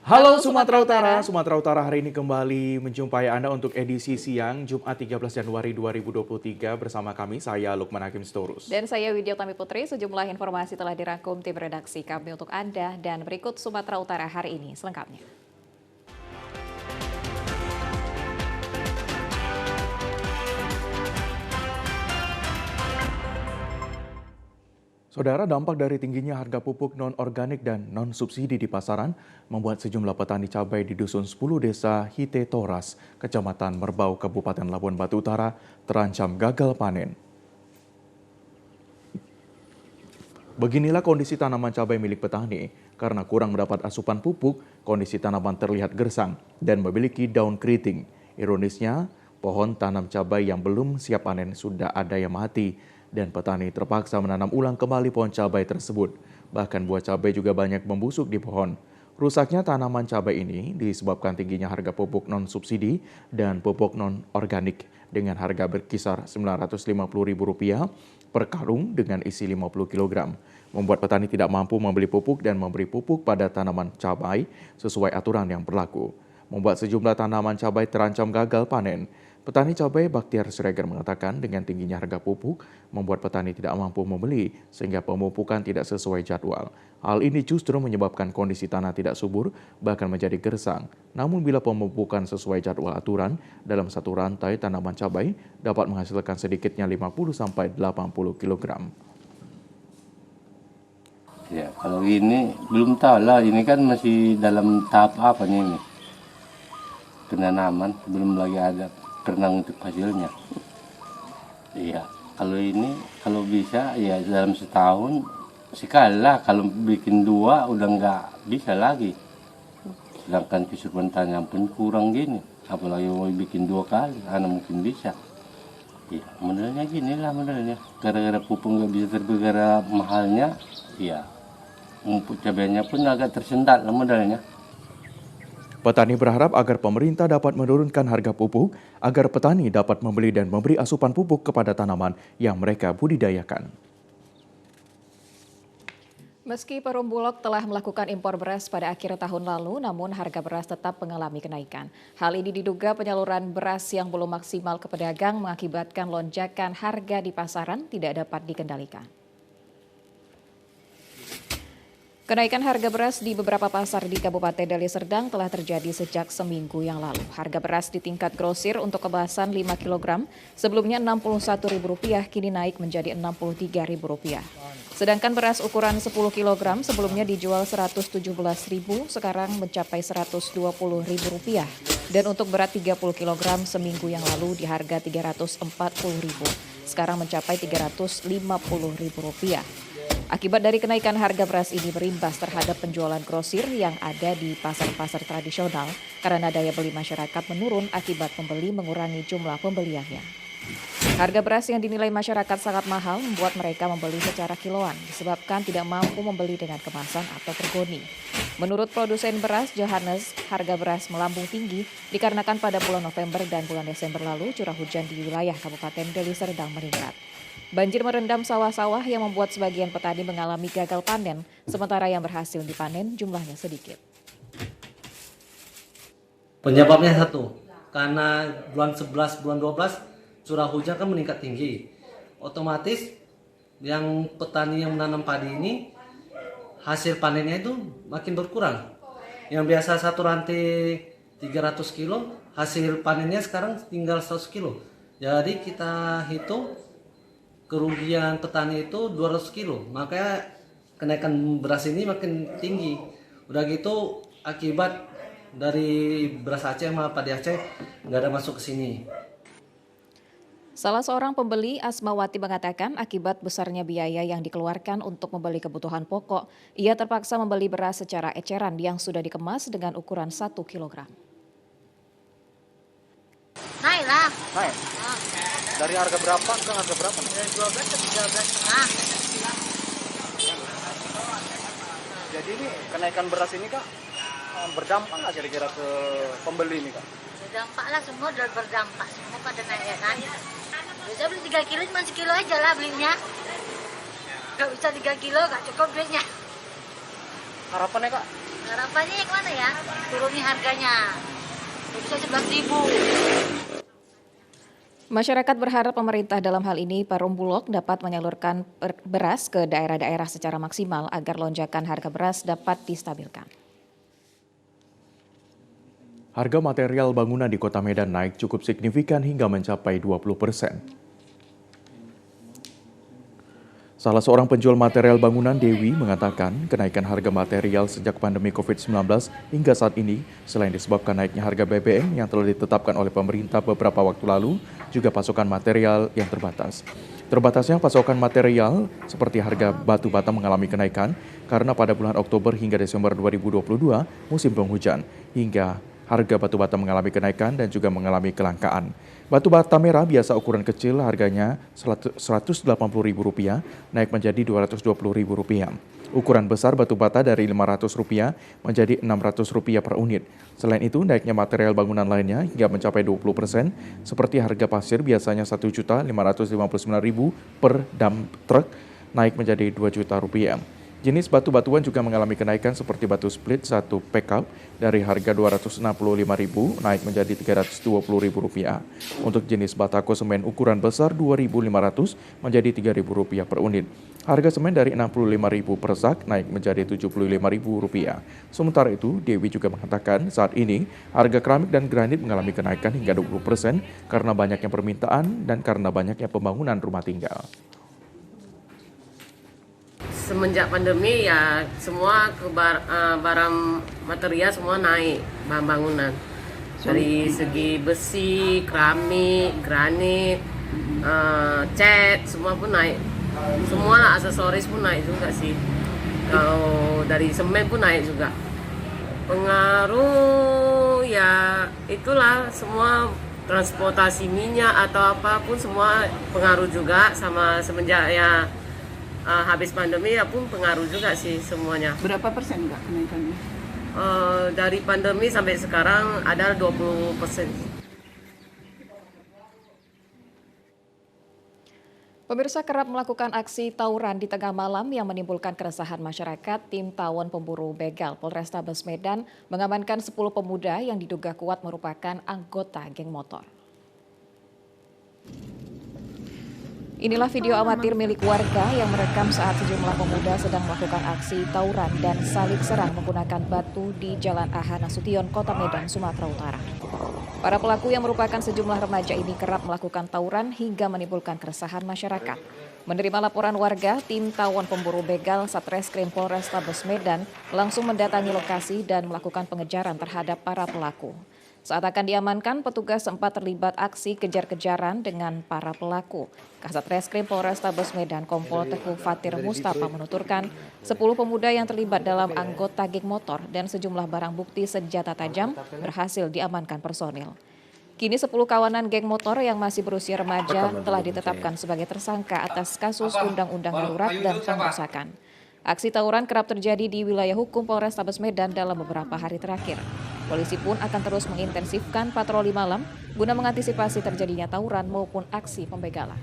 Halo Sumatera Utara hari ini kembali menjumpai Anda untuk edisi siang Jumat 13 Januari 2023 bersama kami, saya Lukman Hakim Sitorus. Dan saya Widya Utami Putri, sejumlah informasi telah dirangkum tim redaksi kami untuk Anda dan berikut Sumatera Utara hari ini selengkapnya. Saudara, dampak dari tingginya harga pupuk non-organik dan non-subsidi di pasaran membuat sejumlah petani cabai di Dusun 10 Desa Hite Toras, Kecamatan Merbau, Kabupaten Labuan Batu Utara terancam gagal panen. Beginilah kondisi tanaman cabai milik petani. Karena kurang mendapat asupan pupuk, kondisi tanaman terlihat gersang dan memiliki daun keriting. Ironisnya, pohon tanam cabai yang belum siap panen sudah ada yang mati dan petani terpaksa menanam ulang kembali pohon cabai tersebut. Bahkan buah cabai juga banyak membusuk di pohon. Rusaknya tanaman cabai ini disebabkan tingginya harga pupuk non-subsidi dan pupuk non-organik dengan harga berkisar Rp950.000 per karung dengan isi 50 kg. Membuat petani tidak mampu membeli pupuk dan memberi pupuk pada tanaman cabai sesuai aturan yang berlaku. Membuat sejumlah tanaman cabai terancam gagal panen. Petani cabai Baktiar Siregar mengatakan dengan tingginya harga pupuk membuat petani tidak mampu membeli sehingga pemupukan tidak sesuai jadwal. Hal ini justru menyebabkan kondisi tanah tidak subur bahkan menjadi gersang. Namun bila pemupukan sesuai jadwal aturan dalam satu rantai tanaman cabai dapat menghasilkan sedikitnya 50-80 kg. Ya, kalau ini belum tahu lah, ini kan masih dalam tahap apa nih ini? Penanaman, belum lagi ada renang untuk hasilnya. Iya, kalau ini kalau bisa ya dalam setahun sekali lah, kalau bikin dua udah nggak bisa lagi. Sedangkan kesuburan tanam pun kurang gini, apalagi mau bikin 2 kali, anak mungkin bisa. Iya, modelnya gini lah modelnya. Gara-gara pupuk nggak bisa terbeli, gara mahalnya, iya. Pupuk cabainya pun agak tersendat lah modelnya. Petani berharap agar pemerintah dapat menurunkan harga pupuk agar petani dapat membeli dan memberi asupan pupuk kepada tanaman yang mereka budidayakan. Meski Perum Bulog telah melakukan impor beras pada akhir tahun lalu, namun harga beras tetap mengalami kenaikan. Hal ini diduga penyaluran beras yang belum maksimal ke pedagang mengakibatkan lonjakan harga di pasaran tidak dapat dikendalikan. Kenaikan harga beras di beberapa pasar di Kabupaten Deli Serdang telah terjadi sejak seminggu yang lalu. Harga beras di tingkat grosir untuk kemasan 5 kg sebelumnya Rp61.000 kini naik menjadi Rp63.000. Sedangkan beras ukuran 10 kg sebelumnya dijual Rp117.000, sekarang mencapai Rp120.000. Dan untuk berat 30 kg seminggu yang lalu di harga Rp340.000, sekarang mencapai Rp350.000. Akibat dari kenaikan harga beras ini berimbas terhadap penjualan grosir yang ada di pasar-pasar tradisional karena daya beli masyarakat menurun akibat pembeli mengurangi jumlah pembeliannya. Harga beras yang dinilai masyarakat sangat mahal membuat mereka membeli secara kiloan disebabkan tidak mampu membeli dengan kemasan atau pergoni. Menurut produsen beras Johannes, harga beras melambung tinggi dikarenakan pada bulan November dan bulan Desember lalu curah hujan di wilayah Kabupaten Deli Serdang meningkat. Banjir merendam sawah-sawah yang membuat sebagian petani mengalami gagal panen, sementara yang berhasil dipanen jumlahnya sedikit. Penyebabnya satu, karena bulan 11, bulan 12 curah hujan kan meningkat tinggi. Otomatis yang petani yang menanam padi ini hasil panennya itu makin berkurang. Yang biasa satu rantai 300 kilo, hasil panennya sekarang tinggal 100 kilo. Jadi kita hitung kerugian petani itu 200 kilo, makanya kenaikan beras ini makin tinggi. Udah gitu akibat dari beras Aceh sama padi Aceh nggak ada masuk ke sini. Salah seorang pembeli, Asmawati, mengatakan akibat besarnya biaya yang dikeluarkan untuk membeli kebutuhan pokok, ia terpaksa membeli beras secara eceran yang sudah dikemas dengan ukuran 1 kg. Naik lah. Naik. Dari harga berapa ke harga berapa? Dari 12 ke 13,5. Jadi ini kenaikan beras ini Kak berdampak nggak kira-kira ke pembeli ini Kak? Berdampak lah, semua udah berdampak. Semua pada naik ya kan. Biasa beli 3 kilo cuma sekilo aja lah belinya. Gak bisa 3 kilo, gak cukup duitnya. Harapannya Kak Harapannya yang mana ya? Turunin harganya. Bisa 11.000. Masyarakat berharap pemerintah dalam hal ini Perum Bulog dapat menyalurkan beras ke daerah-daerah secara maksimal agar lonjakan harga beras dapat distabilkan. Harga material bangunan di Kota Medan naik cukup signifikan hingga mencapai 20%. Salah seorang penjual material bangunan, Dewi, mengatakan kenaikan harga material sejak pandemi COVID-19 hingga saat ini selain disebabkan naiknya harga BBM yang telah ditetapkan oleh pemerintah beberapa waktu lalu, juga pasokan material yang terbatas. Terbatasnya pasokan material seperti harga batu bata mengalami kenaikan karena pada bulan Oktober hingga Desember 2022 musim penghujan, hingga harga batu bata mengalami kenaikan dan juga mengalami kelangkaan. Batu bata merah biasa ukuran kecil harganya Rp180.000 naik menjadi Rp220.000. Ukuran besar batu bata dari Rp500 menjadi Rp600 per unit. Selain itu, naiknya material bangunan lainnya hingga mencapai 20%, seperti harga pasir biasanya Rp1.559.000 per dump truck naik menjadi Rp2 juta. Jenis batu-batuan juga mengalami kenaikan seperti batu split 1 pickup dari harga Rp265.000 naik menjadi Rp320.000. Untuk jenis batako semen ukuran besar Rp2.500 menjadi Rp3.000 per unit. Harga semen dari Rp65.000 per sak naik menjadi Rp75.000. Sementara itu, Dewi juga mengatakan saat ini harga keramik dan granit mengalami kenaikan hingga 20% karena banyaknya permintaan dan karena banyaknya pembangunan rumah tinggal. Semenjak pandemi ya semua barang material semua naik, bahan bangunan. Dari segi besi, keramik, granit, cat, semua pun naik. Semua lah, aksesoris pun naik juga sih. Kalau dari semen pun naik juga. Pengaruh ya itulah, semua transportasi minyak atau apapun semua pengaruh juga, sama semenjak ya habis pandemi ya pun pengaruh juga sih semuanya. Berapa persen Kak kenaikannya? Dari pandemi sampai sekarang ada 20%. Pemirsa, kerap melakukan aksi tawuran di tengah malam yang menimbulkan keresahan masyarakat. Tim Tawon Pemburu Begal Polrestabes Medan mengamankan 10 pemuda yang diduga kuat merupakan anggota geng motor. Inilah video amatir milik warga yang merekam saat sejumlah pemuda sedang melakukan aksi tawuran dan saling serang menggunakan batu di Jalan AH Nasution, Kota Medan, Sumatera Utara. Para pelaku yang merupakan sejumlah remaja ini kerap melakukan tawuran hingga menimbulkan keresahan masyarakat. Menerima laporan warga, tim Tawon Pemburu Begal Satreskrim Polrestabes Medan langsung mendatangi lokasi dan melakukan pengejaran terhadap para pelaku. Saat akan diamankan, petugas sempat terlibat aksi kejar-kejaran dengan para pelaku. Kasat Reskrim Polrestabes Medan Kompol Teguh Fatir Mustafa menuturkan 10 pemuda yang terlibat dalam anggota geng motor dan sejumlah barang bukti senjata tajam berhasil diamankan personil. Kini 10 kawanan geng motor yang masih berusia remaja telah ditetapkan sebagai tersangka atas kasus Undang-Undang Darurat dan Pengrusakan. Aksi tawuran kerap terjadi di wilayah hukum Polrestabes Medan dalam beberapa hari terakhir. Polisi pun akan terus mengintensifkan patroli malam guna mengantisipasi terjadinya tawuran maupun aksi pembegalan.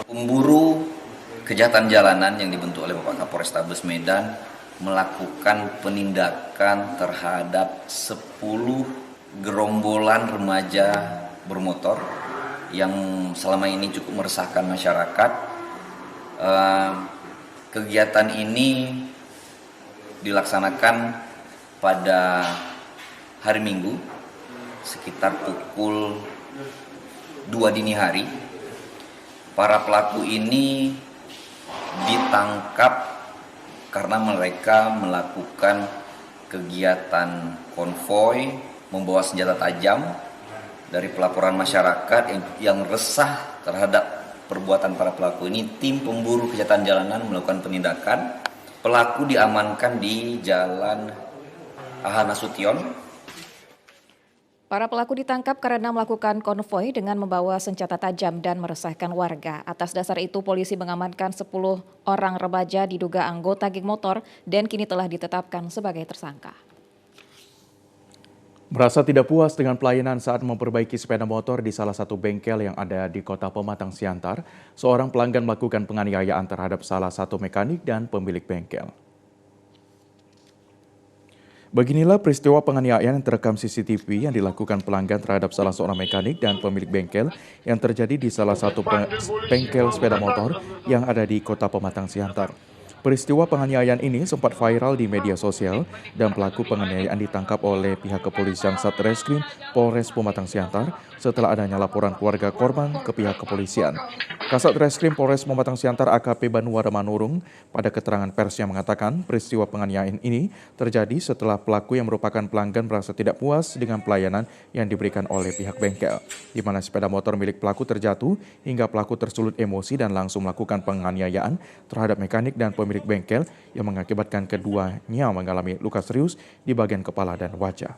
Pemburu kejahatan jalanan yang dibentuk oleh Bapak Kapolrestabes Medan melakukan penindakan terhadap 10 gerombolan remaja bermotor yang selama ini cukup meresahkan masyarakat. Kegiatan ini dilaksanakan pada hari Minggu sekitar pukul 2 dini hari. Para pelaku ini ditangkap karena mereka melakukan kegiatan konvoi membawa senjata tajam. Dari pelaporan masyarakat yang resah terhadap perbuatan para pelaku ini, tim pemburu kejahatan jalanan melakukan penindakan. Pelaku diamankan di Jalan AH Nasution. Para pelaku ditangkap karena melakukan konvoi dengan membawa senjata tajam dan meresahkan warga. Atas dasar itu, polisi mengamankan 10 orang remaja diduga anggota geng motor dan kini telah ditetapkan sebagai tersangka. Merasa tidak puas dengan pelayanan saat memperbaiki sepeda motor di salah satu bengkel yang ada di Kota Pematang Siantar, seorang pelanggan melakukan penganiayaan terhadap salah satu mekanik dan pemilik bengkel. Beginilah peristiwa penganiayaan yang terekam CCTV yang dilakukan pelanggan terhadap salah seorang mekanik dan pemilik bengkel yang terjadi di salah satu bengkel sepeda motor yang ada di Kota Pematang Siantar. Peristiwa penganiayaan ini sempat viral di media sosial dan pelaku penganiayaan ditangkap oleh pihak kepolisian Satreskrim Polres Pematang Siantar setelah adanya laporan keluarga korban ke pihak kepolisian. Kasat Reskrim Polres Pematang Siantar AKP Banuwara Manurung pada keterangan persnya mengatakan peristiwa penganiayaan ini terjadi setelah pelaku yang merupakan pelanggan merasa tidak puas dengan pelayanan yang diberikan oleh pihak bengkel, di mana sepeda motor milik pelaku terjatuh hingga pelaku tersulut emosi dan langsung melakukan penganiayaan terhadap mekanik dan pemilik bengkel yang mengakibatkan keduanya mengalami luka serius di bagian kepala dan wajah.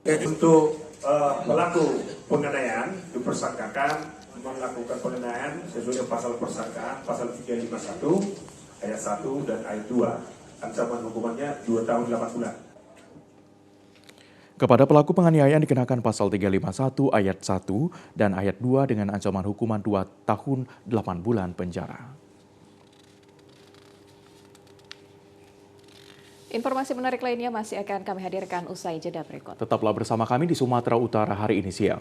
Untuk pelaku penganiayaan dipersangkakan melakukan penganiayaan sesuai dengan pasal persangkaan pasal 351 ayat 1 dan ayat 2. Ancaman hukumannya 2 tahun 8 bulan. Kepada pelaku penganiayaan dikenakan pasal 351 ayat 1 dan ayat 2 dengan ancaman hukuman 2 tahun 8 bulan penjara. Informasi menarik lainnya masih akan kami hadirkan usai jeda berikut. Tetaplah bersama kami di Sumatera Utara hari ini siang.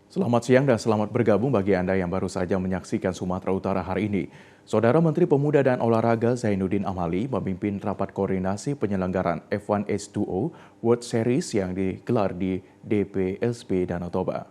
Selamat siang dan selamat bergabung bagi Anda yang baru saja menyaksikan Sumatera Utara hari ini. Saudara Menteri Pemuda dan Olahraga Zainuddin Amali memimpin rapat koordinasi penyelenggaraan F1 H2O World Series yang digelar di DPSP Danau Toba.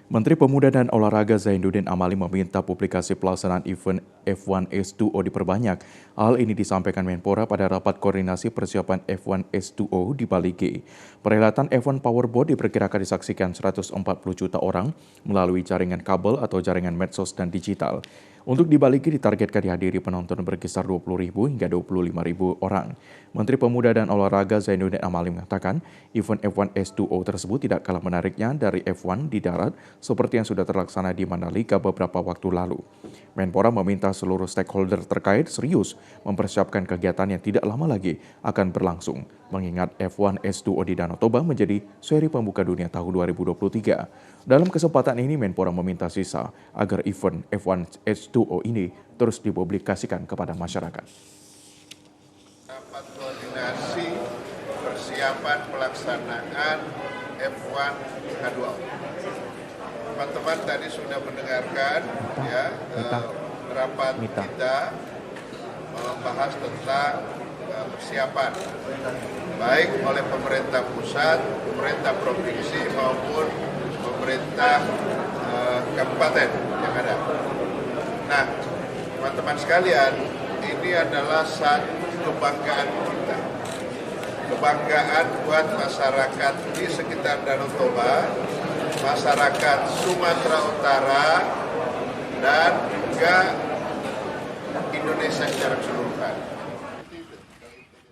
Menteri Pemuda dan Olahraga Zainuddin Amali meminta publikasi pelaksanaan event F1 H2O diperbanyak. Hal ini disampaikan Menpora pada rapat koordinasi persiapan F1 H2O di Bali G. Perhelatan F1 Powerboat diperkirakan disaksikan 140 juta orang melalui jaringan kabel atau jaringan medsos dan digital. Untuk di Bali G ditargetkan dihadiri penonton berkisar 20.000 hingga 25.000 orang. Menteri Pemuda dan Olahraga Zainuddin Amali mengatakan event F1 H2O tersebut tidak kalah menariknya dari F1 di darat seperti yang sudah terlaksana di Mandalika beberapa waktu lalu. Menpora meminta seluruh stakeholder terkait serius mempersiapkan kegiatan yang tidak lama lagi akan berlangsung, mengingat F1 H2O di Danau Toba menjadi seri pembuka dunia tahun 2023. Dalam kesempatan ini, Menpora meminta sisa agar event F1 H2O ini terus dipublikasikan kepada masyarakat. Rapat koordinasi persiapan pelaksanaan F1 H2O. Teman-teman tadi sudah mendengarkan rapat kita membahas tentang persiapan baik oleh pemerintah pusat, pemerintah provinsi maupun pemerintah kabupaten yang ada. Nah, teman-teman sekalian, ini adalah satu kebanggaan kita. Kebanggaan buat masyarakat di sekitar Danau Toba, masyarakat Sumatera Utara, dan juga Indonesia secara keseluruhan.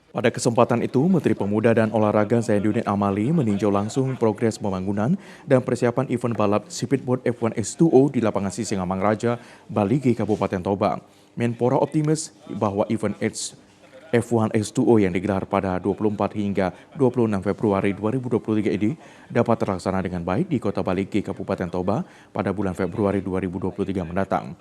Pada kesempatan itu, Menteri Pemuda dan Olahraga Zainuddin Amali meninjau langsung progres pembangunan dan persiapan event balap speedboat F1 H2O di lapangan Sisingamang Raja, Bali G, Kabupaten Toba. Menpora optimis bahwa event F1 H2O yang digelar pada 24 hingga 26 Februari 2023 ini dapat terlaksana dengan baik di Kota Bali G, Kabupaten Toba pada bulan Februari 2023 mendatang.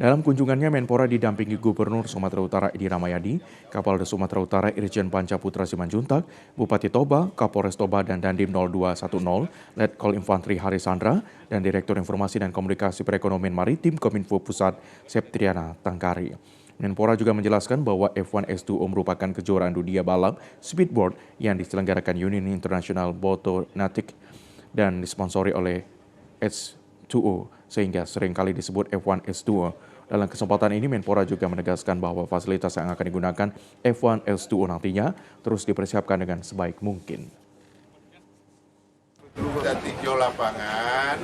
Dalam kunjungannya, Menpora didampingi Gubernur Sumatera Utara Edi Ramayadi, Kapolda Sumatera Utara Irjen Panca Putra Simanjuntak, Bupati Toba, Kapolres Toba dan Dandim 0210, Letkol Infantri Harisandra, dan Direktur Informasi dan Komunikasi Perekonomian Maritim Kominfo Pusat Septriana Tangkari. Menpora juga menjelaskan bahwa F1 H2O merupakan kejuaraan dunia balap speedboat yang diselenggarakan Union International Boatonautic dan disponsori oleh H2O sehingga seringkali disebut F1 H2O. Dalam kesempatan ini, Menpora juga menegaskan bahwa fasilitas yang akan digunakan F1 H2O nantinya terus dipersiapkan dengan sebaik mungkin. Kita tinjau lapangan,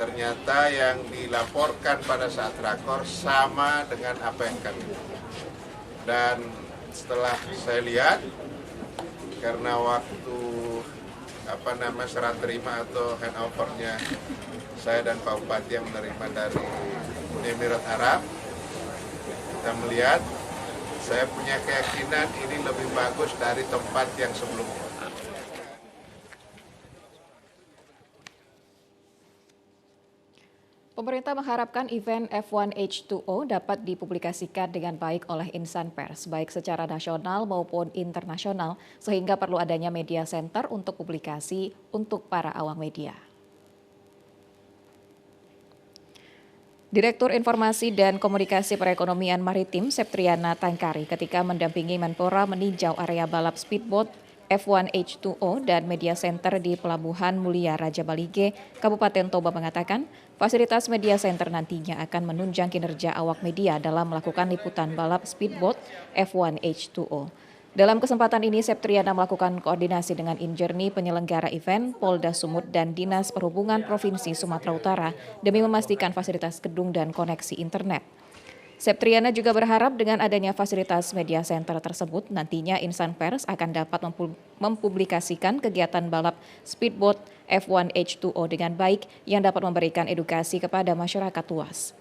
ternyata yang dilaporkan pada saat rakor sama dengan apa yang kami. Dan setelah saya lihat, karena waktu serah terima atau handovernya saya dan Pak Bupati yang menerima dari Uni Emirat Arab. Kita melihat, saya punya keyakinan ini lebih bagus dari tempat yang sebelumnya. Pemerintah mengharapkan event F1 H2O dapat dipublikasikan dengan baik oleh insan pers, baik secara nasional maupun internasional, sehingga perlu adanya media center untuk publikasi untuk para awak media. Direktur Informasi dan Komunikasi Perekonomian Maritim Septriana Tangkari ketika mendampingi Menpora meninjau area balap speedboat F1 H2O dan media center di Pelabuhan Mulia Raja Balige, Kabupaten Toba mengatakan fasilitas media center nantinya akan menunjang kinerja awak media dalam melakukan liputan balap speedboat F1 H2O. Dalam kesempatan ini, Septriana melakukan koordinasi dengan Injerni penyelenggara event, Polda Sumut dan Dinas Perhubungan Provinsi Sumatera Utara demi memastikan fasilitas gedung dan koneksi internet. Septriana juga berharap dengan adanya fasilitas media center tersebut, nantinya insan pers akan dapat mempublikasikan kegiatan balap speedboat F1 H2O dengan baik yang dapat memberikan edukasi kepada masyarakat luas.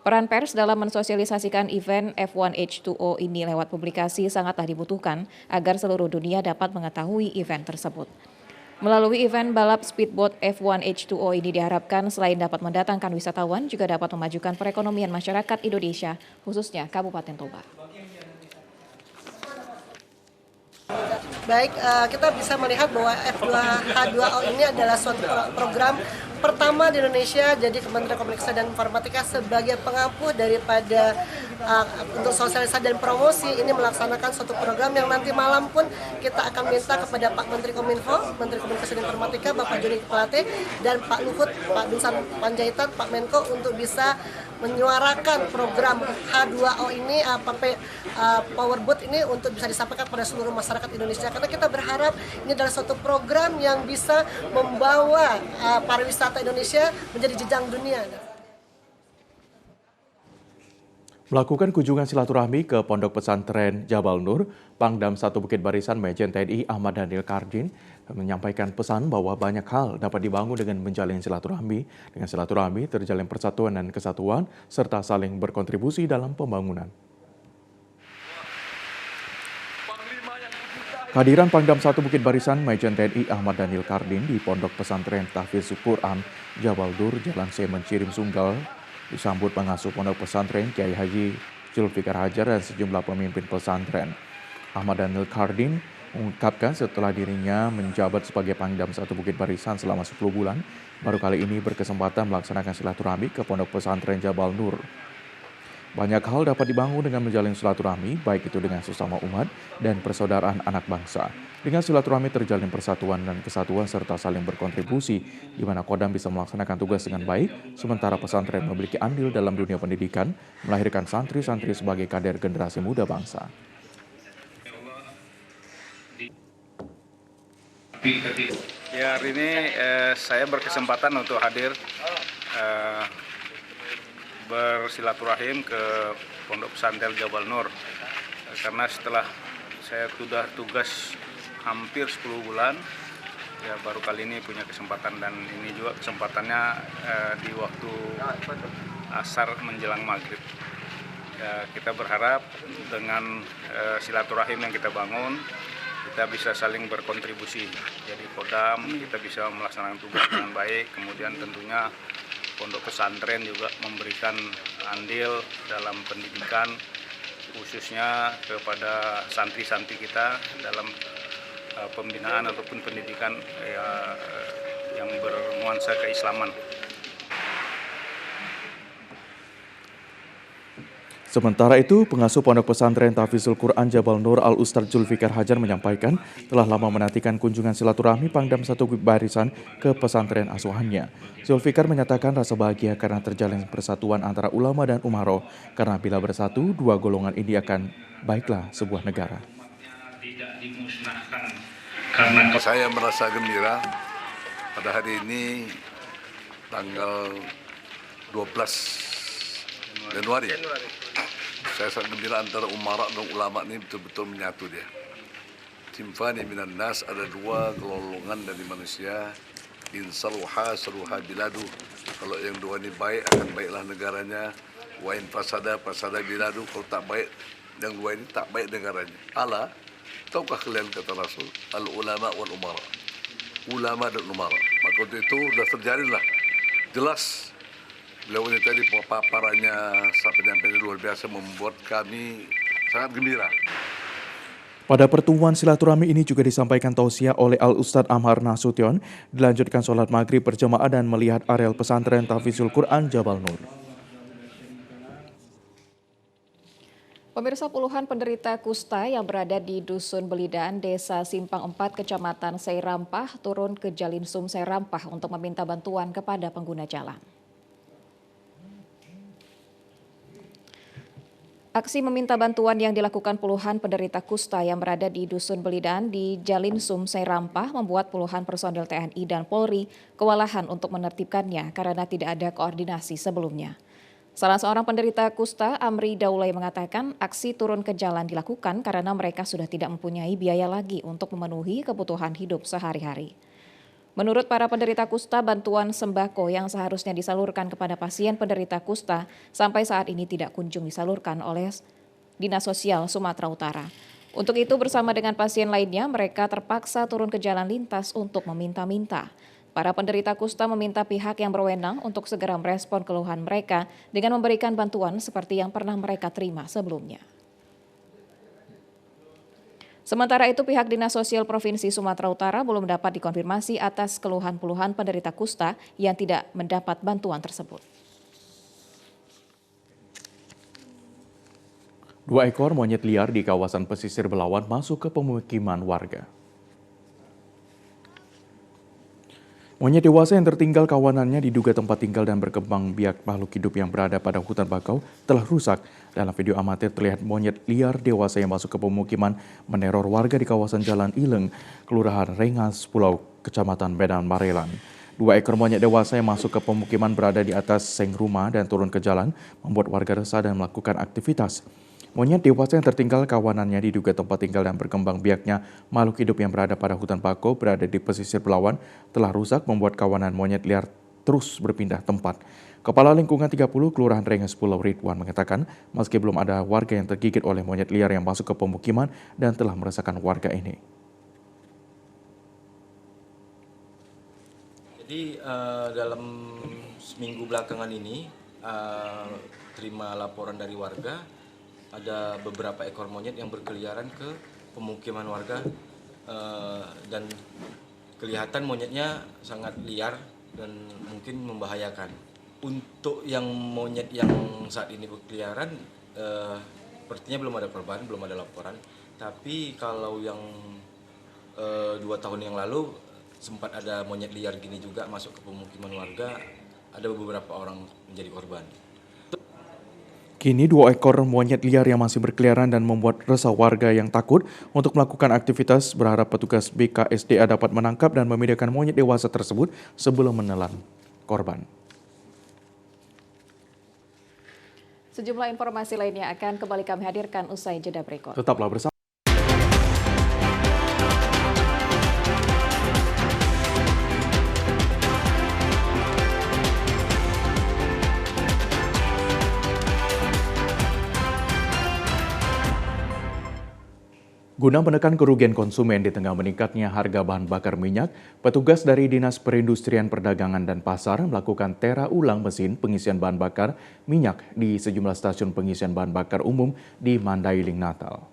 Peran pers dalam mensosialisasikan event F1 H2O ini lewat publikasi sangatlah dibutuhkan agar seluruh dunia dapat mengetahui event tersebut. Melalui event balap speedboat F1 H2O ini diharapkan selain dapat mendatangkan wisatawan, juga dapat memajukan perekonomian masyarakat Indonesia, khususnya Kabupaten Toba. Baik, kita bisa melihat bahwa F2H2O ini adalah suatu program pertama di Indonesia. Jadi Kementerian Komunikasi dan Informatika sebagai pengampu daripada untuk sosialisasi dan promosi ini melaksanakan suatu program yang nanti malam pun kita akan minta kepada Pak Menteri Kominfo, Menteri Komunikasi dan Informatika, Bapak Joni Plate, dan Pak Luhut, Pak Binsan Panjaitan, Pak Menko untuk bisa menyuarakan program H2O ini, Powerboat ini untuk bisa disampaikan kepada seluruh masyarakat Indonesia. Karena kita berharap ini adalah suatu program yang bisa membawa pariwisata Indonesia menjadi jenjang dunia. Melakukan kunjungan silaturahmi ke Pondok Pesantren Jabal Nur, Pangdam 1 Bukit Barisan Majen TNI Ahmad Daniel Kardin menyampaikan pesan bahwa banyak hal dapat dibangun dengan menjalin silaturahmi. Dengan silaturahmi terjalin persatuan dan kesatuan serta saling berkontribusi dalam pembangunan. Kehadiran Pangdam 1 Bukit Barisan Majen TNI Ahmad Daniel Kardin di Pondok Pesantren Tahfidz Quran Jabal Nur, Jalan Semen Cirim Sunggal disambut pengasuh Pondok Pesantren Kiai Haji Zulfikar Hajar dan sejumlah pemimpin pesantren. Ahmad Daniel Kardin mengungkapkan setelah dirinya menjabat sebagai Pangdam 1 Bukit Barisan selama 10 bulan, baru kali ini berkesempatan melaksanakan silaturahmi ke Pondok Pesantren Jabal Nur. Banyak hal dapat dibangun dengan menjalin silaturahmi, baik itu dengan sesama umat dan persaudaraan anak bangsa. Dengan silaturahmi terjalin persatuan dan kesatuan serta saling berkontribusi, di mana Kodam bisa melaksanakan tugas dengan baik, sementara pesantren memiliki andil dalam dunia pendidikan, melahirkan santri-santri sebagai kader generasi muda bangsa. Ya, hari ini saya berkesempatan untuk hadir bersilaturahim ke Pondok Pesantren Jabal Nur, karena setelah saya sudah tugas hampir 10 bulan, ya baru kali ini punya kesempatan, dan ini juga kesempatannya di waktu asar menjelang maghrib. Ya, kita berharap dengan silaturahim yang kita bangun, kita bisa saling berkontribusi. Jadi Kodam kita bisa melaksanakan tugas dengan baik, kemudian tentunya Pondok Pesantren juga memberikan andil dalam pendidikan, khususnya kepada santri-santri kita dalam pembinaan ataupun pendidikan yang bernuansa keislaman. Sementara itu, pengasuh Pondok Pesantren Tahfidz Quran Jabal Nur Al-Ustadz Zulfikar Hajar menyampaikan telah lama menantikan kunjungan silaturahmi Pangdam 1 Bukit Barisan ke pesantren asuhannya. Zulfikar menyatakan rasa bahagia karena terjalin persatuan antara ulama dan umaro, karena bila bersatu, dua golongan ini akan baiklah sebuah negara. Saya merasa gembira pada hari ini, tanggal 12 Januari. Saya sangat gembira antara umara dan ulama ini betul-betul menyatu dia. Simfani minan nas, ada dua golongan dari manusia. Insaluha saluha biladu. Kalau yang dua ini baik, akan baiklah negaranya. Wa in fasada biladu. Kalau tak baik, yang dua ini tak baik negaranya. Allah, tahukah kalian kata Rasul, al ulama wal umara. Ulama dan umara. Maka untuk itu sudah terjadilah. Jelas beliau ini tadi paparannya penyampaian luar biasa membuat kami sangat gembira. Pada pertemuan silaturahmi ini juga disampaikan tausiah oleh Al-Ustadz Amhar Nasution, dilanjutkan sholat maghrib berjamaah dan melihat areal pesantren Tahfizul Quran Jabal Nur. Pemirsa, puluhan penderita kusta yang berada di Dusun Belidan, Desa Simpang 4, Kecamatan Seirampah, turun ke Jalinsum Seirampah untuk meminta bantuan kepada pengguna jalan. Aksi meminta bantuan yang dilakukan puluhan penderita kusta yang berada di Dusun Belidan di Jalinsum Seirampah membuat puluhan personel TNI dan Polri kewalahan untuk menertibkannya karena tidak ada koordinasi sebelumnya. Salah seorang penderita kusta, Amri Daulay, mengatakan aksi turun ke jalan dilakukan karena mereka sudah tidak mempunyai biaya lagi untuk memenuhi kebutuhan hidup sehari-hari. Menurut para penderita kusta, bantuan sembako yang seharusnya disalurkan kepada pasien penderita kusta sampai saat ini tidak kunjung disalurkan oleh Dinas Sosial Sumatera Utara. Untuk itu bersama dengan pasien lainnya, mereka terpaksa turun ke jalan lintas untuk meminta-minta. Para penderita kusta meminta pihak yang berwenang untuk segera merespon keluhan mereka dengan memberikan bantuan seperti yang pernah mereka terima sebelumnya. Sementara itu, pihak Dinas Sosial Provinsi Sumatera Utara belum dapat dikonfirmasi atas keluhan puluhan penderita kusta yang tidak mendapat bantuan tersebut. 2 ekor monyet liar di kawasan pesisir Belawan masuk ke pemukiman warga. Monyet dewasa yang tertinggal kawanannya diduga tempat tinggal dan berkembang biak makhluk hidup yang berada pada hutan bakau telah rusak. Dalam video amatir terlihat monyet liar dewasa yang masuk ke pemukiman meneror warga di kawasan Jalan Ileng, Kelurahan Rengas, Pulau Kecamatan Medan Marelan. 2 ekor monyet dewasa yang masuk ke pemukiman berada di atas seng rumah dan turun ke jalan membuat warga resah dan melakukan aktivitas. Monyet dewasa yang tertinggal kawanannya diduga tempat tinggal dan berkembang biaknya makhluk hidup yang berada pada hutan bakau berada di pesisir Belawan telah rusak membuat kawanan monyet liar terus berpindah tempat. Kepala Lingkungan 30 Kelurahan Rengas Pulau Ridwan mengatakan meski belum ada warga yang tergigit oleh monyet liar yang masuk ke pemukiman dan telah meresahkan warga ini. Jadi dalam seminggu belakangan ini terima laporan dari warga ada beberapa ekor monyet yang berkeliaran ke pemukiman warga dan kelihatan monyetnya sangat liar dan mungkin membahayakan. Untuk yang monyet yang saat ini berkeliaran sepertinya belum ada korban, belum ada laporan. Tapi kalau yang 2 tahun yang lalu sempat ada monyet liar gini juga masuk ke pemukiman warga, ada beberapa orang menjadi korban. Kini 2 ekor monyet liar yang masih berkeliaran dan membuat resah warga yang takut untuk melakukan aktivitas berharap petugas BKSDA dapat menangkap dan memindahkan monyet dewasa tersebut sebelum menelan korban. Sejumlah informasi lainnya akan kembali kami hadirkan usai jeda berikut. Tetaplah bersama. Guna menekan kerugian konsumen di tengah meningkatnya harga bahan bakar minyak, petugas dari Dinas Perindustrian Perdagangan dan Pasar melakukan tera ulang mesin pengisian bahan bakar minyak di sejumlah stasiun pengisian bahan bakar umum di Mandailing, Natal.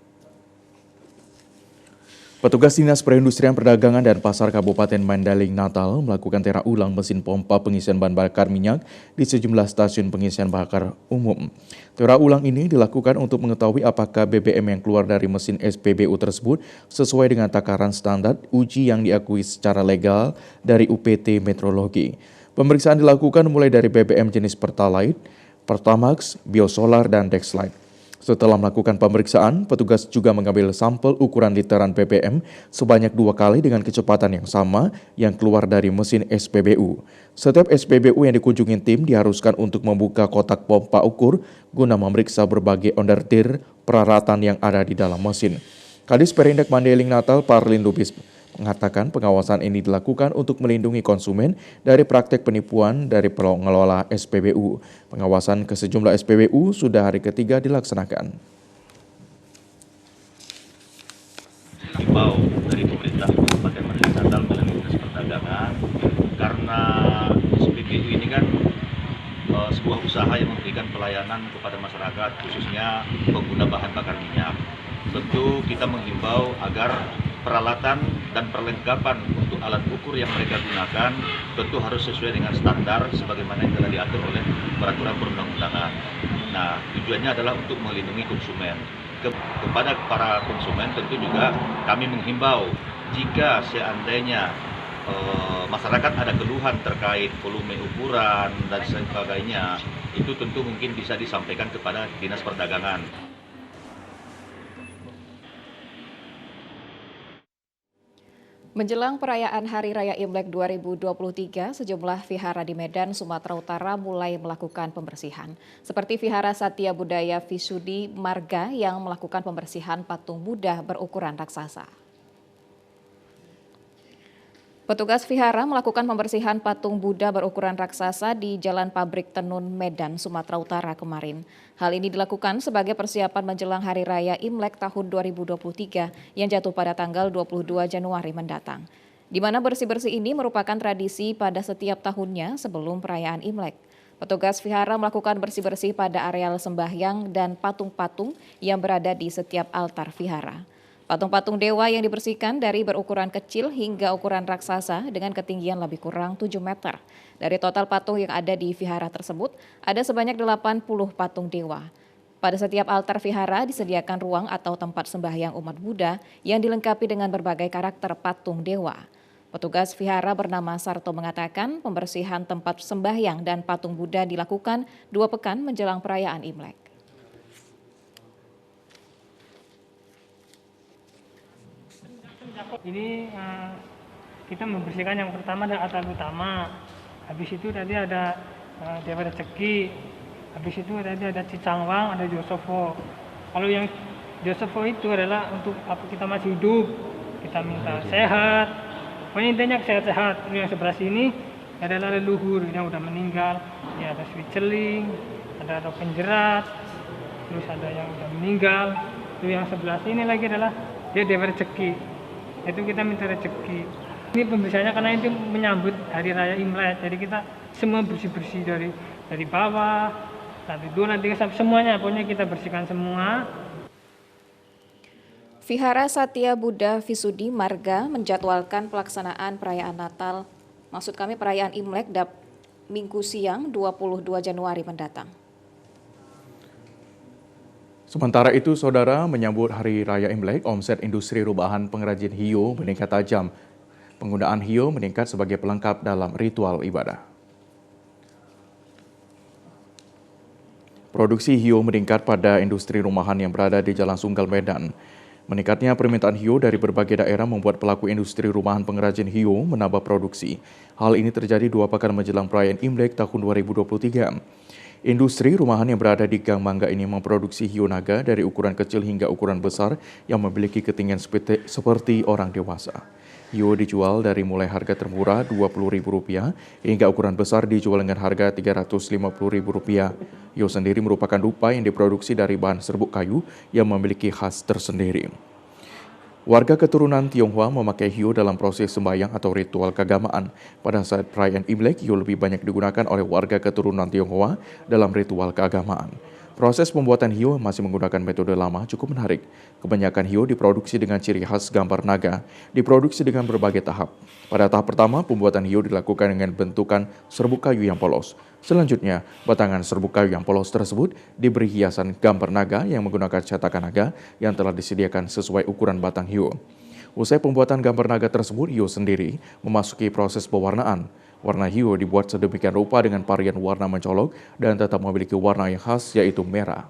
Petugas Dinas Perindustrian Perdagangan dan Pasar Kabupaten Mandailing, Natal melakukan tera ulang mesin pompa pengisian bahan bakar minyak di sejumlah stasiun pengisian bakar umum. Tera ulang ini dilakukan untuk mengetahui apakah BBM yang keluar dari mesin SPBU tersebut sesuai dengan takaran standar uji yang diakui secara legal dari UPT Metrologi. Pemeriksaan dilakukan mulai dari BBM jenis Pertalite, Pertamax, Biosolar, dan Dexlite. Setelah melakukan pemeriksaan, petugas juga mengambil sampel ukuran literan BBM sebanyak 2 kali dengan kecepatan yang sama yang keluar dari mesin SPBU. Setiap SPBU yang dikunjungi tim diharuskan untuk membuka kotak pompa ukur guna memeriksa berbagai ondertir peralatan yang ada di dalam mesin. Kadis Perindak Mandailing Natal Parlin Lubis mengatakan pengawasan ini dilakukan untuk melindungi konsumen dari praktek penipuan dari pengelola SPBU. Pengawasan ke sejumlah SPBU sudah hari ketiga dilaksanakan. Himbau dari pemerintah Kabupaten Mandailing Natal melalui Dinas Perdagangan karena SPBU ini kan sebuah usaha yang memberikan pelayanan kepada masyarakat khususnya pengguna bahan bakar minyak. Tentu kita menghimbau agar peralatan dan perlengkapan untuk alat ukur yang mereka gunakan tentu harus sesuai dengan standar sebagaimana yang telah diatur oleh peraturan perundang-undangan. Nah, tujuannya adalah untuk melindungi konsumen. Kepada para konsumen tentu juga kami menghimbau jika seandainya masyarakat ada keluhan terkait volume ukuran dan sebagainya, itu tentu mungkin bisa disampaikan kepada Dinas Perdagangan. Menjelang perayaan Hari Raya Imlek 2023, sejumlah vihara di Medan, Sumatera Utara mulai melakukan pembersihan. Seperti Vihara Satya Budaya Visudi Marga yang melakukan pembersihan patung Buddha berukuran raksasa. Petugas vihara melakukan pembersihan patung Buddha berukuran raksasa di Jalan Pabrik Tenun, Medan, Sumatera Utara kemarin. Hal ini dilakukan sebagai persiapan menjelang Hari Raya Imlek tahun 2023 yang jatuh pada tanggal 22 Januari mendatang. Di mana bersih-bersih ini merupakan tradisi pada setiap tahunnya sebelum perayaan Imlek. Petugas vihara melakukan bersih-bersih pada areal sembahyang dan patung-patung yang berada di setiap altar vihara. Patung-patung dewa yang dibersihkan dari berukuran kecil hingga ukuran raksasa dengan ketinggian lebih kurang 7 meter. Dari total patung yang ada di vihara tersebut, ada sebanyak 80 patung dewa. Pada setiap altar vihara disediakan ruang atau tempat sembahyang umat Buddha yang dilengkapi dengan berbagai karakter patung dewa. Petugas vihara bernama Sarto mengatakan pembersihan tempat sembahyang dan patung Buddha dilakukan 2 pekan menjelang perayaan Imlek. Jadi kita membersihkan yang pertama adalah altar utama, habis itu tadi ada Dewa Rezeki, habis itu tadi ada Cicangwang, ada Josofo. Kalau yang Josofo itu adalah untuk apa kita masih hidup, kita minta sehat, pokoknya intinya sehat-sehat. Yang sebelah sini adalah leluhur yang udah meninggal, ya ada Swiceling, ada penjerat, terus ada yang udah meninggal. Terus yang sebelah sini lagi adalah dia Dewa Rezeki. Itu kita minta rezeki. Ini pembersihannya karena itu menyambut Hari Raya Imlek. Jadi kita semua bersih-bersih dari bawah, lantai 2, lantai 3, semuanya. Pokoknya kita bersihkan semua. Vihara Satya Buddha Visudi Marga menjadwalkan pelaksanaan perayaan Natal, perayaan Imlek Minggu siang 22 Januari mendatang. Sementara itu, Saudara, menyambut Hari Raya Imlek, omset industri rumahan pengrajin hiyo meningkat tajam. Penggunaan hiyo meningkat sebagai pelengkap dalam ritual ibadah. Produksi hiyo meningkat pada industri rumahan yang berada di Jalan Sunggal, Medan. Meningkatnya permintaan hiyo dari berbagai daerah membuat pelaku industri rumahan pengrajin hiyo menambah produksi. Hal ini terjadi 2 pekan menjelang perayaan Imlek tahun 2023. Industri rumahan yang berada di Gang Mangga ini memproduksi hiyo naga dari ukuran kecil hingga ukuran besar yang memiliki ketinggian seperti orang dewasa. Hiyo dijual dari mulai harga termurah Rp20.000 hingga ukuran besar dijual dengan harga Rp350.000. Hiyo sendiri merupakan dupa yang diproduksi dari bahan serbuk kayu yang memiliki khas tersendiri. Warga keturunan Tionghoa memakai hiyo dalam proses sembahyang atau ritual keagamaan. Pada saat perayaan Imlek, hiyo lebih banyak digunakan oleh warga keturunan Tionghoa dalam ritual keagamaan. Proses pembuatan hiyo masih menggunakan metode lama cukup menarik. Kebanyakan hiyo diproduksi dengan ciri khas gambar naga, diproduksi dengan berbagai tahap. Pada tahap pertama, pembuatan hiyo dilakukan dengan bentukan serbuk kayu yang polos. Selanjutnya, batangan serbuk kayu yang polos tersebut diberi hiasan gambar naga yang menggunakan cetakan naga yang telah disediakan sesuai ukuran batang hiyo. Usai pembuatan gambar naga tersebut, hiyo sendiri memasuki proses pewarnaan. Warna hiyo dibuat sedemikian rupa dengan varian warna mencolok dan tetap memiliki warna yang khas, yaitu merah.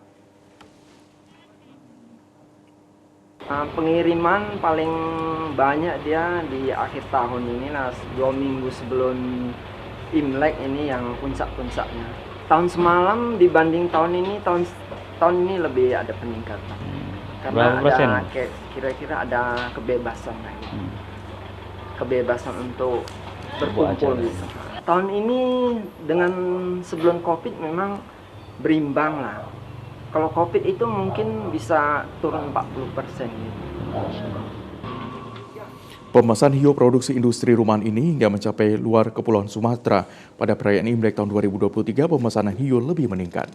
Pengiriman paling banyak dia di akhir tahun ini lah, 2 minggu sebelum Imlek ini yang puncak-puncaknya. Tahun semalam dibanding tahun ini, tahun ini lebih ada peningkatan. Karena Berapa persen? ada kira-kira ada kebebasan lah gitu. Kebebasan untuk berkumpul gitu. Tahun ini dengan sebelum Covid memang berimbang lah. Kalau Covid itu mungkin bisa turun 40% gitu. Pemesan hiu produksi industri rumahan ini hingga mencapai luar Kepulauan Sumatera. Pada perayaan Imlek tahun 2023, pemesanan hiu lebih meningkat.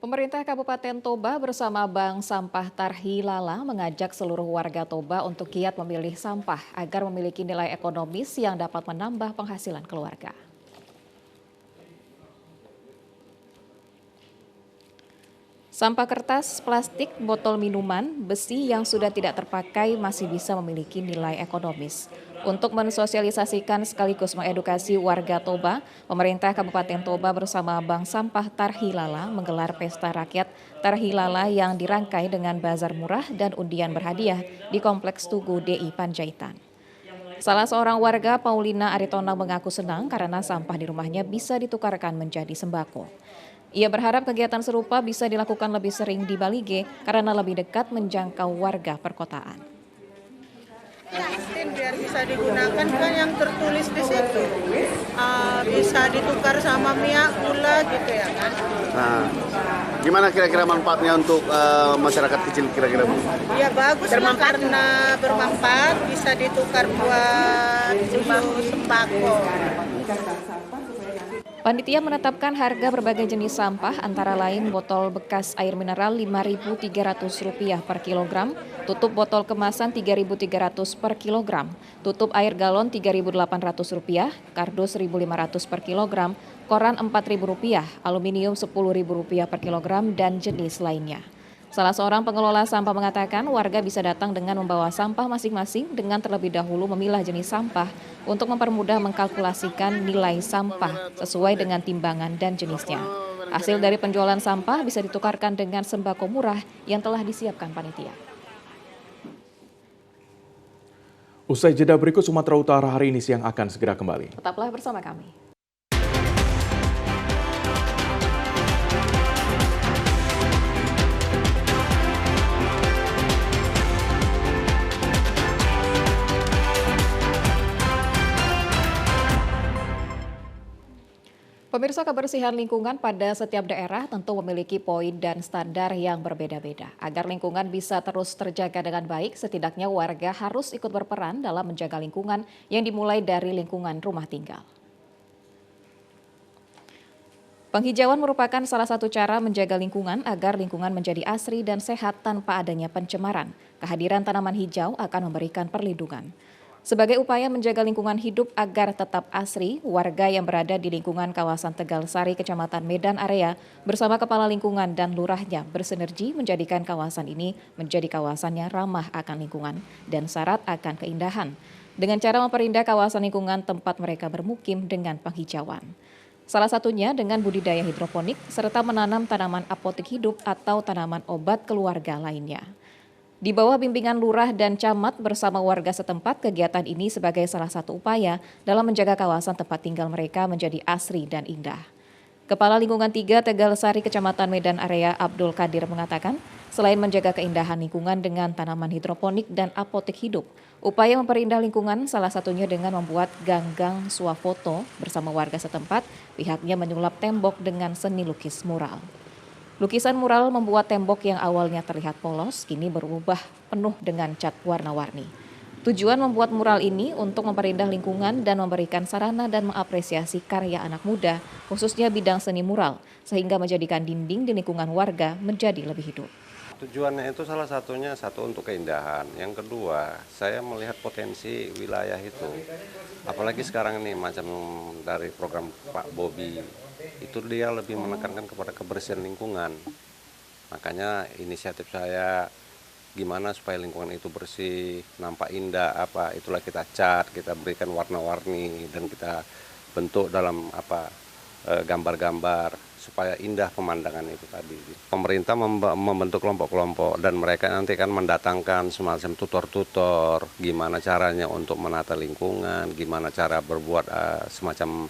Pemerintah Kabupaten Toba bersama Bank Sampah Tarhilala mengajak seluruh warga Toba untuk giat memilih sampah agar memiliki nilai ekonomis yang dapat menambah penghasilan keluarga. Sampah kertas, plastik, botol minuman, besi yang sudah tidak terpakai masih bisa memiliki nilai ekonomis. Untuk mensosialisasikan sekaligus mengedukasi warga Toba, pemerintah Kabupaten Toba bersama Bank Sampah Tarhilala menggelar pesta rakyat Tarhilala yang dirangkai dengan bazar murah dan undian berhadiah di Kompleks Tugu DI Panjaitan. Salah seorang warga, Paulina Aritona, mengaku senang karena sampah di rumahnya bisa ditukarkan menjadi sembako. Ia berharap kegiatan serupa bisa dilakukan lebih sering di Balige karena lebih dekat menjangkau warga perkotaan. Biar bisa digunakan kan yang tertulis di situ, bisa ditukar sama minyak, gula gitu ya kan. Nah, gimana kira-kira manfaatnya untuk masyarakat kecil kira-kira Bu? Ya bagus lah karena bermanfaat, bisa ditukar buat sembako. Panitia menetapkan harga berbagai jenis sampah antara lain botol bekas air mineral Rp5.300 per kilogram, tutup botol kemasan Rp3.300 per kilogram, tutup air galon Rp3.800, kardus Rp1.500 per kilogram, koran Rp4.000, aluminium Rp10.000 per kilogram, dan jenis lainnya. Salah seorang pengelola sampah mengatakan warga bisa datang dengan membawa sampah masing-masing dengan terlebih dahulu memilah jenis sampah untuk mempermudah mengkalkulasikan nilai sampah sesuai dengan timbangan dan jenisnya. Hasil dari penjualan sampah bisa ditukarkan dengan sembako murah yang telah disiapkan panitia. Usai jeda berikut, Sumatera Utara hari ini siang akan segera kembali. Tetaplah bersama kami. Pemirsa, kebersihan lingkungan pada setiap daerah tentu memiliki poin dan standar yang berbeda-beda. Agar lingkungan bisa terus terjaga dengan baik, setidaknya warga harus ikut berperan dalam menjaga lingkungan yang dimulai dari lingkungan rumah tinggal. Penghijauan merupakan salah satu cara menjaga lingkungan agar lingkungan menjadi asri dan sehat tanpa adanya pencemaran. Kehadiran tanaman hijau akan memberikan perlindungan. Sebagai upaya menjaga lingkungan hidup agar tetap asri, warga yang berada di lingkungan kawasan Tegal Sari, Kecamatan Medan Area, bersama kepala lingkungan dan lurahnya bersinergi menjadikan kawasan ini menjadi kawasan yang ramah akan lingkungan dan syarat akan keindahan. Dengan cara memperindah kawasan lingkungan tempat mereka bermukim dengan penghijauan. Salah satunya dengan budidaya hidroponik serta menanam tanaman apotek hidup atau tanaman obat keluarga lainnya. Di bawah bimbingan lurah dan camat bersama warga setempat, kegiatan ini sebagai salah satu upaya dalam menjaga kawasan tempat tinggal mereka menjadi asri dan indah. Kepala Lingkungan 3 Tegal Sari, Kecamatan Medan Area, Abdul Qadir mengatakan, selain menjaga keindahan lingkungan dengan tanaman hidroponik dan apotek hidup, upaya memperindah lingkungan salah satunya dengan membuat ganggang swafoto bersama warga setempat, pihaknya menyulap tembok dengan seni lukis mural. Lukisan mural membuat tembok yang awalnya terlihat polos kini berubah penuh dengan cat warna-warni. Tujuan membuat mural ini untuk memperindah lingkungan dan memberikan sarana dan mengapresiasi karya anak muda, khususnya bidang seni mural, sehingga menjadikan dinding di lingkungan warga menjadi lebih hidup. Tujuannya itu salah satunya satu untuk keindahan, yang kedua saya melihat potensi wilayah itu. Apalagi sekarang ini macam dari program Pak Bobi, itu dia lebih menekankan kepada kebersihan lingkungan. Makanya inisiatif saya gimana supaya lingkungan itu bersih, nampak indah, itulah kita cat, kita berikan warna-warni dan kita bentuk dalam gambar-gambar supaya indah pemandangan itu tadi. Pemerintah membentuk kelompok-kelompok dan mereka nanti kan mendatangkan semacam tutor-tutor gimana caranya untuk menata lingkungan, gimana cara berbuat semacam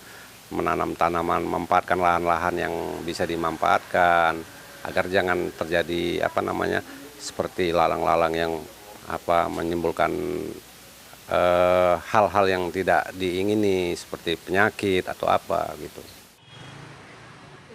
menanam tanaman, memanfaatkan lahan-lahan yang bisa dimanfaatkan agar jangan terjadi seperti lalang-lalang yang menimbulkan hal-hal yang tidak diingini seperti penyakit atau apa gitu.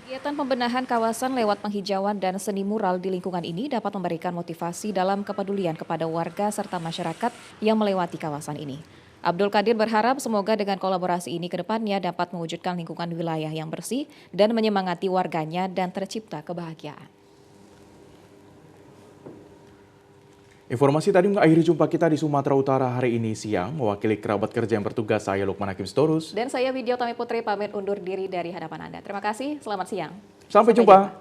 Kegiatan pembenahan kawasan lewat penghijauan dan seni mural di lingkungan ini dapat memberikan motivasi dalam kepedulian kepada warga serta masyarakat yang melewati kawasan ini. Abdul Qadir berharap semoga dengan kolaborasi ini ke depannya dapat mewujudkan lingkungan wilayah yang bersih dan menyemangati warganya dan tercipta kebahagiaan. Informasi tadi mengakhiri jumpa kita di Sumatera Utara hari ini siang. Mewakili kerabat kerja yang bertugas, saya Lukman Hakim Sitorus. Dan saya Widya Utami Putri pamit undur diri dari hadapan Anda. Terima kasih, selamat siang. Sampai jumpa.